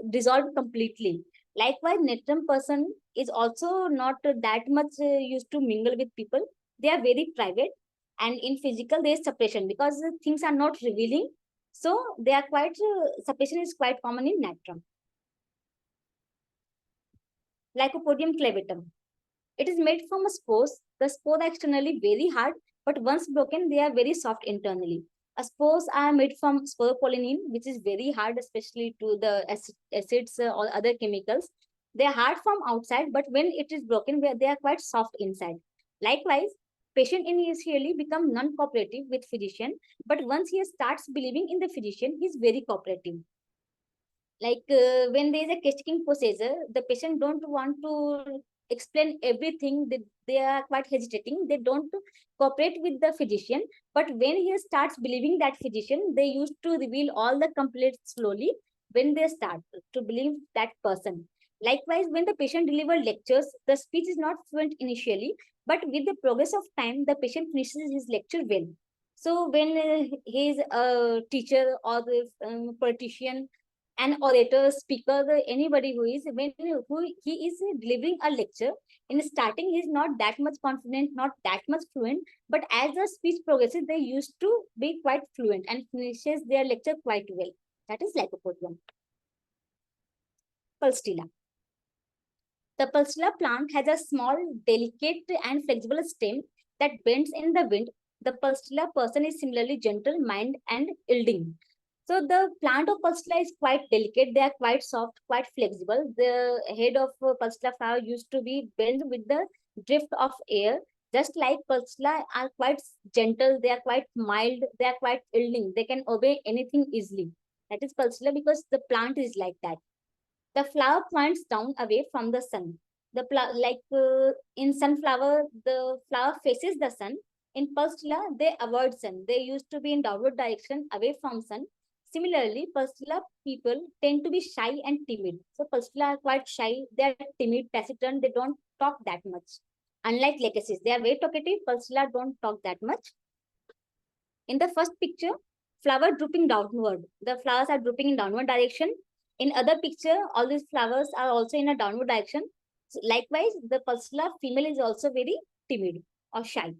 dissolve completely. Likewise, Netram person is also not that much used to mingle with people. They are very private, and in physical there is separation because things are not revealing. So they are quite separation is quite common in Natrum. Lycopodium clavatum. It is made from a spores. The spores are externally very hard, but once broken, they are very soft internally. Spores are made from sporopollenin, which is very hard, especially to the acids or other chemicals. They are hard from outside, but when it is broken, they are quite soft inside. Likewise, patient initially become non-cooperative with physician, but once he starts believing in the physician, he is very cooperative. Like when there is a checking procedure, the patient don't want to explain everything. They are quite hesitating. They don't cooperate with the physician. But when he starts believing that physician, they used to reveal all the complaints slowly when they start to believe that person. Likewise, when the patient delivers lectures, the speech is not fluent initially, but with the progress of time, the patient finishes his lecture well. So when he is a teacher or the politician, an orator, speaker, anybody who is who he is delivering a lecture. In starting, he is not that much confident, not that much fluent, but as the speech progresses, they used to be quite fluent and finishes their lecture quite well. That is lycopodium. Pulsatilla. The pulsatilla plant has a small, delicate, and flexible stem that bends in the wind. The pulsatilla person is similarly gentle, mild, and yielding. So the plant of pulsatilla is quite delicate. They are quite soft, quite flexible. The head of pulsatilla flower used to be bent with the drift of air. Just like pulsatilla are quite gentle, they are quite mild, they are quite yielding. They can obey anything easily. That is pulsatilla because the plant is like that. The flower points down away from the sun. The in sunflower, the flower faces the sun. In pulsatilla, they avoid sun. They used to be in downward direction away from sun. Similarly, pulsatilla people tend to be shy and timid. So pulsatilla are quite shy. They are timid, taciturn. They don't talk that much. Unlike legacies, they are very talkative. Pulsatilla don't talk that much. In the first picture, flower drooping downward. The flowers are drooping in downward direction. In other picture, all these flowers are also in a downward direction. So likewise, the pulsatilla female is also very timid or shy.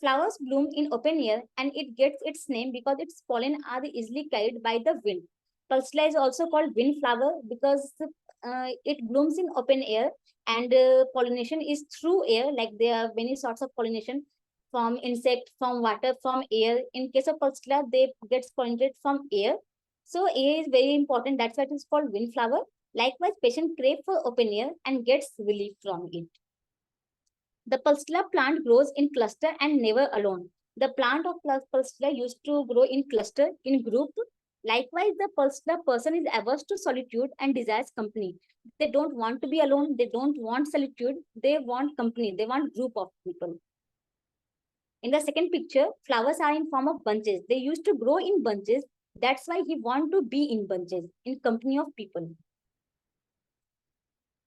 Flowers bloom in open air and it gets its name because its pollen are easily carried by the wind. Pulsatilla is also called wind flower because it blooms in open air and pollination is through air. Like there are many sorts of pollination from insect, from water, from air. In case of pulsatilla, they get pollinated from air. So air is very important. That's why it is called wind flower. Likewise, patient crave for open air and gets relief from it. The pulsatilla plant grows in cluster and never alone. The plant of pulsatilla used to grow in cluster, in group. Likewise, the pulsatilla person is averse to solitude and desires company. They don't want to be alone. They don't want solitude. They want company. They want group of people. In the second picture, flowers are in form of bunches. They used to grow in bunches. That's why he want to be in bunches, in company of people.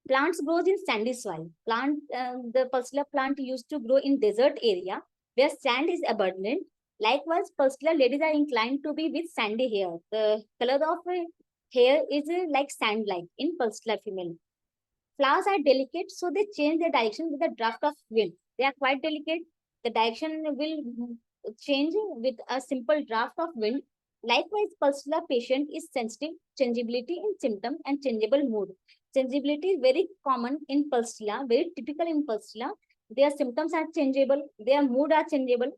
Plants grows in sandy soil. The pulsatilla plant used to grow in desert area where sand is abundant. Likewise, pulsatilla ladies are inclined to be with sandy hair. The color of hair is like sand-like in pulsatilla female. Flowers are delicate, so they change their direction with the draft of wind. They are quite delicate. The direction will change with a simple draft of wind. Likewise, pulsatilla patient is sensitive, changeability in symptom and changeable mood. Changeability is very common in pulsatilla, very typical in pulsatilla. Their symptoms are changeable, their mood are changeable.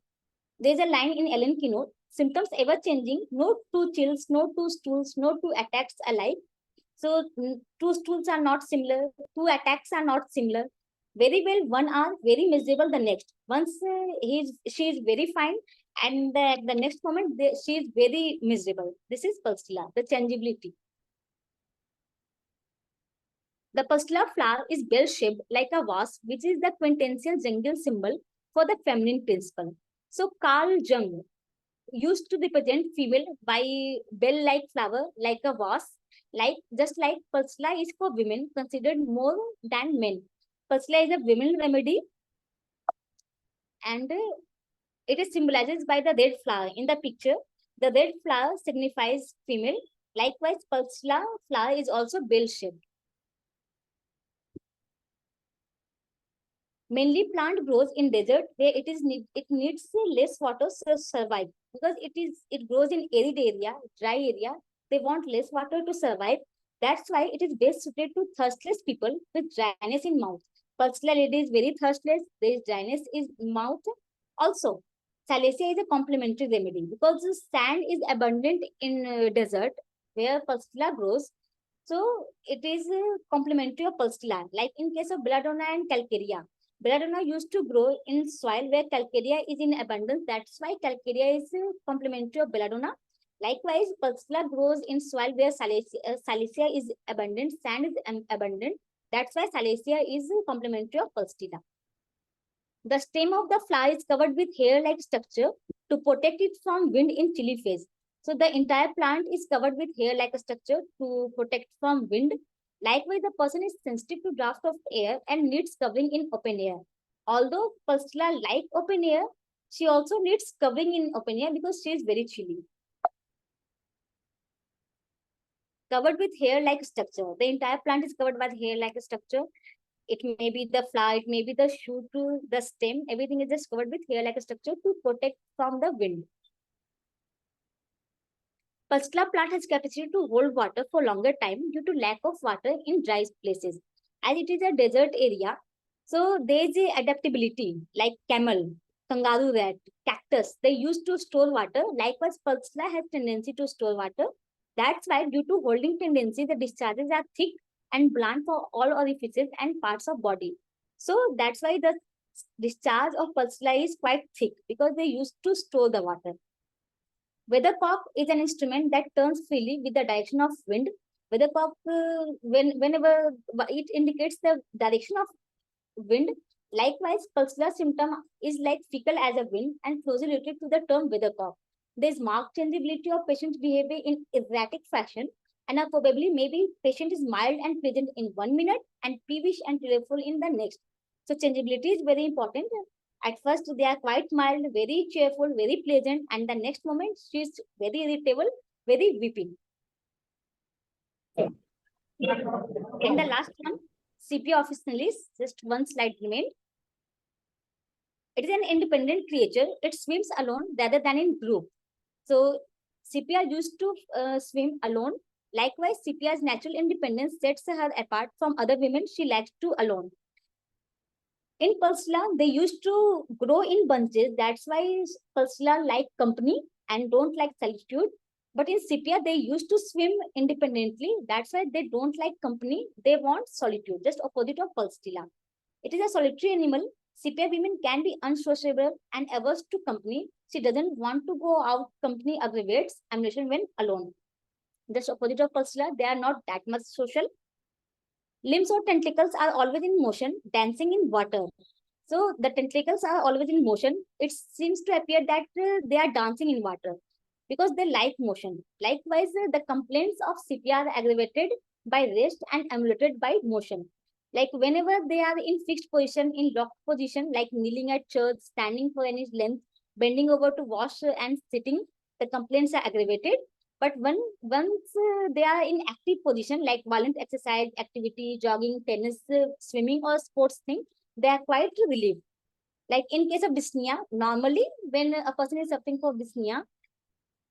There is a line in Ellen keynote, symptoms ever changing, no two chills, no two stools, no two attacks alike. So two stools are not similar, two attacks are not similar. Very well, one are very miserable the next. Once she is very fine, and the next moment she is very miserable. This is pulsatilla, the changeability. The pulsatilla flower is bell-shaped like a vase, which is the quintessential jungle symbol for the feminine principle. So Carl Jung used to represent female by bell-like flower like a vase, just like pulsatilla is for women considered more than men. Pulsatilla is a women remedy, and it is symbolized by the red flower in the picture. The red flower signifies female. Likewise, pulsula flower is also bell-shaped. Mainly plant grows in desert where it needs less water to survive, because it grows in arid area, dry area. They want less water to survive. That's why it is best suited to thirstless people with dryness in mouth. Pulsula lady is very thirstless. There is dryness in mouth. Also, Salacia is a complementary remedy because the sand is abundant in desert where pulsula grows. So it is complementary of pulsula. Like in case of belladonna and calcarea, belladonna used to grow in soil where calcarea is in abundance. That's why calcarea is complementary of belladonna. Likewise, pulsula grows in soil where salacia is abundant, sand is abundant. That's why salacia is complementary of pulsula. The stem of the flower is covered with hair-like structure to protect it from wind in chilly phase. So the entire plant is covered with hair-like structure to protect from wind. Likewise, the person is sensitive to draft of air and needs covering in open air. Although Pulsula like open air, she also needs covering in open air because she is very chilly. Covered with hair-like structure. The entire plant is covered by hair-like structure. It may be the flower, it may be the shoot to the stem. Everything is just covered with hair-like structure to protect from the wind. Pulsula plant has capacity to hold water for longer time due to lack of water in dry places. As it is a desert area, so there is a adaptability like camel, kangaroo rat, cactus. They used to store water. Likewise, Pulsula has tendency to store water. That's why due to holding tendency, the discharges are thick and blunt for all orifices and parts of body. So that's why the discharge of Pulsula is quite thick because they used to store the water. Weathercock is an instrument that turns freely with the direction of wind. Weathercock, whenever it indicates the direction of wind. Likewise, pulsar symptom is like fickle as a wind and closely related to the term weathercock. There is marked changeability of patient's behavior in erratic fashion, and probably maybe patient is mild and pleasant in 1 minute and peevish and tearful in the next. So changeability is very important. At first, they are quite mild, very cheerful, very pleasant, and the next moment she is very irritable, very weeping. And the last one, Sepia officinalis, just one slide remained. It is an independent creature. It swims alone rather than in group. So Sepia used to swim alone. Likewise, Sepia's natural independence sets her apart from other women she likes to alone. In Pulsula, they used to grow in bunches. That's why Pulsula like company and don't like solitude. But in Sepia, they used to swim independently. That's why they don't like company. They want solitude, just opposite of Pulsula. It is a solitary animal. Sepia women can be unsociable and averse to company. She doesn't want to go out. Company aggravates ammunition when alone. Just opposite of Pulsula, they are not that much social. Limbs or tentacles are always in motion, dancing in water. So the tentacles are always in motion. It seems to appear that they are dancing in water because they like motion. Likewise, the complaints of sepia are aggravated by rest and emulated by motion. Like whenever they are in fixed position, in locked position, like kneeling at church, standing for any length, bending over to wash and sitting, the complaints are aggravated. But once they are in active position, like violent exercise, activity, jogging, tennis, swimming, or sports thing, they are quite relieved. Like in case of dyspnea, normally when a person is suffering from dyspnea,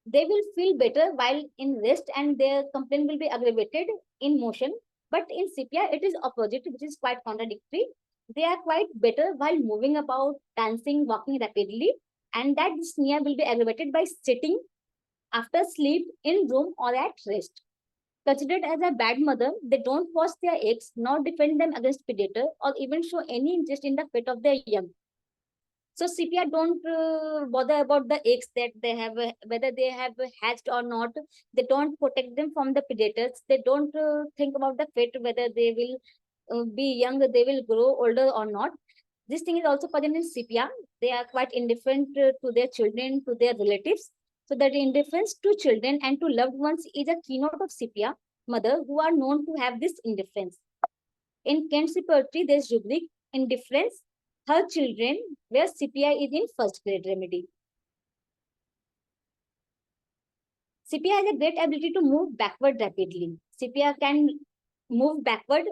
they will feel better while in rest and their complaint will be aggravated in motion. But in sepia, it is opposite, which is quite contradictory. They are quite better while moving about, dancing, walking rapidly, and that dyspnea will be aggravated by sitting after sleep, in room, or at rest. Considered as a bad mother, they don't wash their eggs, nor defend them against predator, or even show any interest in the fate of their young. So sepia don't bother about the eggs that they have, whether they have hatched or not. They don't protect them from the predators. They don't think about the fate, whether they will be young, they will grow older or not. This thing is also present in sepia. They are quite indifferent to their children, to their relatives. So that indifference to children and to loved ones is a keynote of sepia mother who are known to have this indifference. In Kent's poetry, there is rubric indifference, her children, where sepia is in first grade remedy. CPR has a great ability to move backward rapidly. CPR can move backward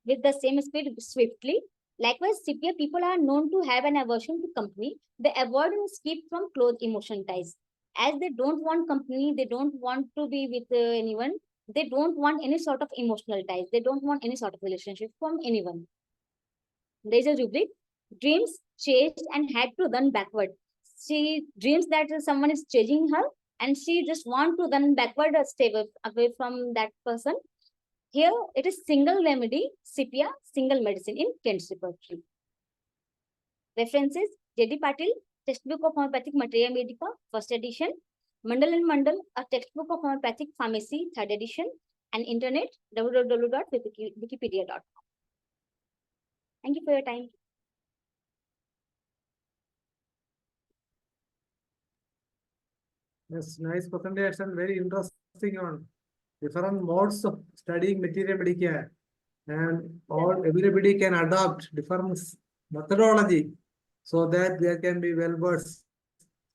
with the same speed swiftly. Likewise, CPR people are known to have an aversion to company. They avoid and skip from close emotion ties. As they don't want company, they don't want to be with anyone. They don't want any sort of emotional ties. They don't want any sort of relationship from anyone. There is a rubric, dreams chased and had to run backward. She dreams that someone is chasing her and she just want to run backward or stay away from that person. Here it is single remedy, CPR, single medicine in Kent's repertory. References, J.D. Patil, Textbook of Homeopathic Materia Medica, first edition. Mandal and Mandal, a textbook of homeopathic pharmacy, third edition. And internet, www.wikipedia.com. Thank you for your time. Yes, nice presentation, very interesting on different modes of studying material medica, and everybody can adopt different methodology so that there can be well versed.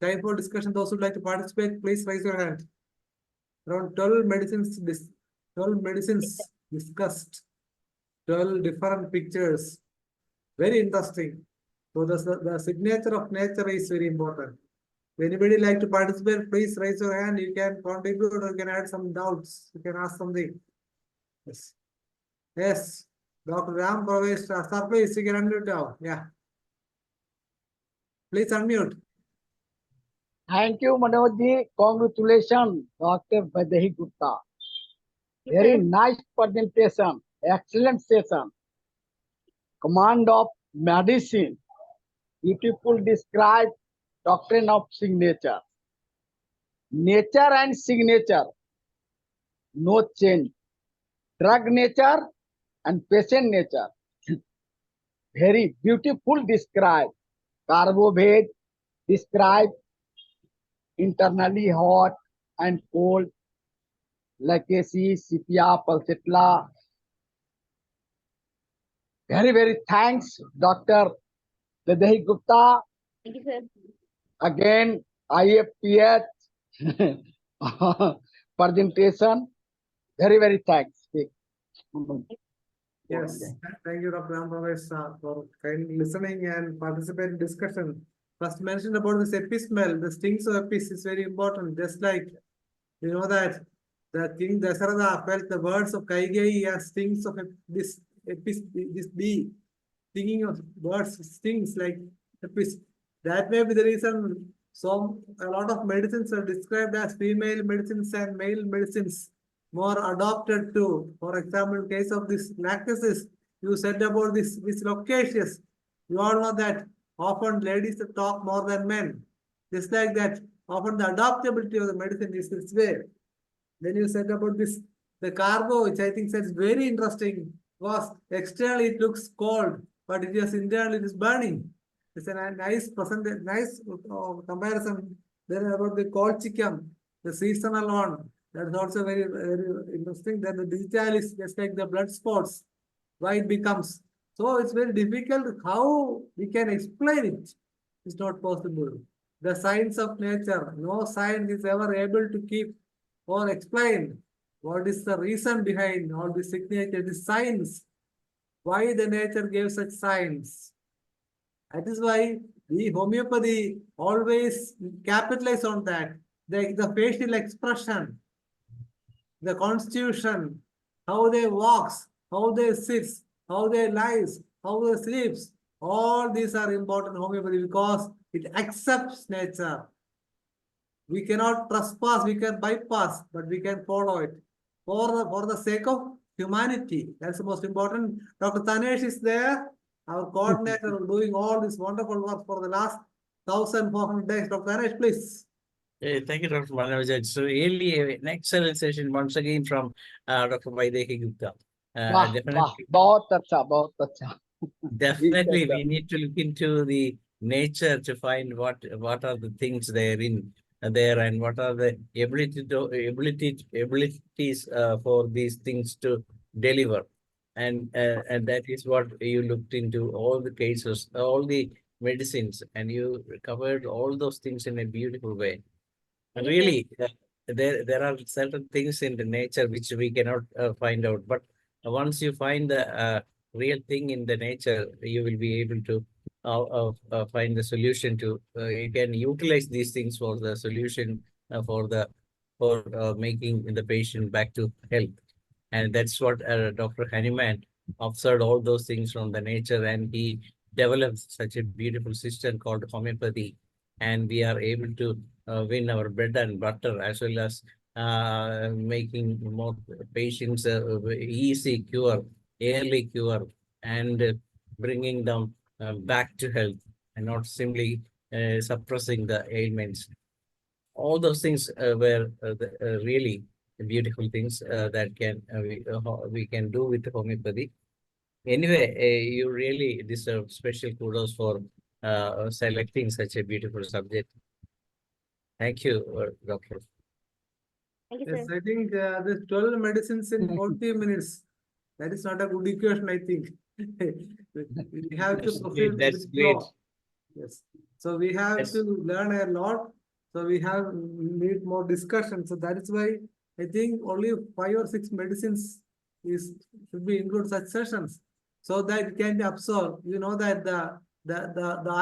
Time for discussion. Those who would like to participate, please raise your hand. Around 12 medicines discussed, 12 different pictures. Very interesting. So the signature of nature is very important. If anybody like to participate, please raise your hand. You can contribute or you can add some doubts. You can ask something. Yes. Yes. Dr. Ram Pravesh, sir, please, you can unmute now. Yeah. Please unmute. Thank you, Manoj ji. Congratulations, Dr. VAIDEHI Gupta. Very nice presentation. Excellent session. Command of medicine. Beautiful describe doctrine of signature. Nature and signature. No change. Drug nature and patient nature. Very beautiful describe. Carbohydrate describe internally hot and cold, lacacy, sepia, pulsatilla. Very thanks, Dr. VAIDEHI Gupta. Thank you, sir. Again, IFPH presentation. Very thanks. Yes, thank you, Dr. Ram Pravesh, for kindly listening and participating in discussion. First mentioned about this epismel, the stings of epis is very important. Just like you know that the king Dasharatha felt the words of Kaigeyi as stings of this bee, stinging of birds, stings like epis. That may be the reason a lot of medicines are described as female medicines and male medicines more adopted to. For example, in case of this lactasis, you said about this loquacious. You all know that often ladies talk more than men. Just like that, often the adaptability of the medicine is this way. Then you said about this, the carbo, which I think is very interesting, was externally it looks cold, but it is internally it is burning. It's a nice comparison. Then about the colchicum, the seasonal one, that is also very interesting. Then the digitalis, just like the blood spots, why it becomes. So it's very difficult how we can explain it. It's not possible. The science of nature, no science is ever able to keep or explain what is the reason behind all the signature, the science, why the nature gave such signs. That is why the homeopathy always capitalize on that. The facial expression, the constitution, how they walks, how they sits, how they lies, how they sleeps. All these are important homeopathy because it accepts nature. We cannot trespass, we can bypass, but we can follow it for the sake of humanity. That's the most important. Dr. Tanesh is there, our coordinator, doing all this wonderful work for the last 1,400 days. Dr. Tanesh, please. Thank you, Dr. Manoj. It's really an excellent session once again from Dr. VAIDEHI Gupta. Definitely, we need to look into the nature to find what are the things therein there and what are the abilities for these things to deliver, and that is what you looked into, all the cases, all the medicines, and you covered all those things in a beautiful way. Really, there are certain things in the nature which we cannot find out. But once you find the real thing in the nature, you will be able to find the solution to. You can utilize these things for the solution for making the patient back to health. And that's what Dr. Hanuman observed all those things from the nature, and he developed such a beautiful system called homeopathy. And we are able to win our bread and butter, as well as making more patients easy cure, early cure, and bringing them back to health, and not simply suppressing the ailments. All those things were really beautiful things that we can do with homeopathy. Anyway, you really deserve special kudos for selecting such a beautiful subject. Thank you, Doctor. Thank you, Yes, sir. I think this 12 medicines in 40 minutes. That is not a good equation, I think. We have to That's proceed great. That's with great. flow. Yes. So we have Yes. to learn a lot. So we have need more discussion. So that is why I think only 5 or 6 medicines should be include such sessions, so that it can be absorbed. You know that the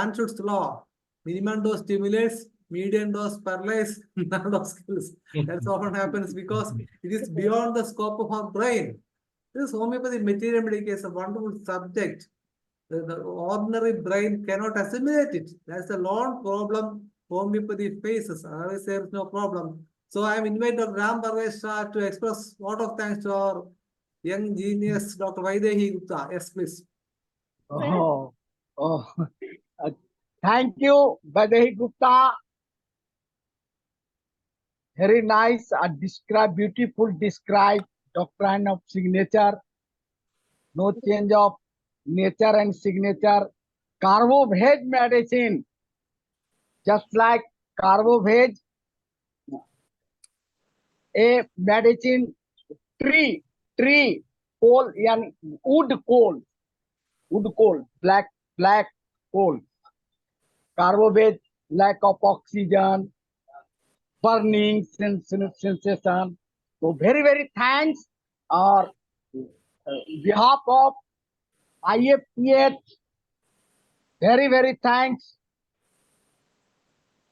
Anschutz law, minimum dose stimulates, median dose paralyze, none dose kills. That's often happens because it is beyond the scope of our brain. This homeopathy material medication is a wonderful subject. The ordinary brain cannot assimilate it. That's the lone problem homeopathy faces. Otherwise, there is no problem. So I am invited Dr. Ram Parvesh Shah to express a lot of thanks to our young genius, Dr. Vaidehi Gupta. Yes, please. Oh, oh. Thank you, VAIDEHI Gupta. Very nice. Beautiful describe doctrine of signature. No change of nature and signature. Carbo-veg medicine, just like carbo-veg, a medicine tree, coal, yani wood coal, black coal. Carbo-veg, lack of oxygen, burning sensation. So very thanks on behalf of IFPH. Very thanks.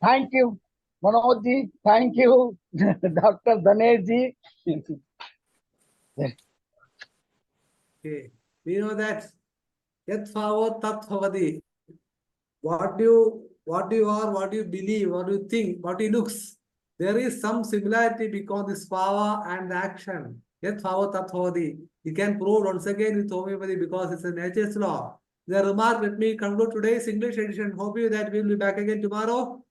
Thank you, Manoj ji. Thank you, Dr. Danesh ji. Okay. We know that yat bhavo tat bhavati. What you are, what you believe, what you think, what you looks. There is some similarity because this power and the action. Yat bhavo tat bhavati. You can prove once again with homeopathy because it's a nature's law. The remark, let me conclude today's English edition. Hope you that we will be back again tomorrow.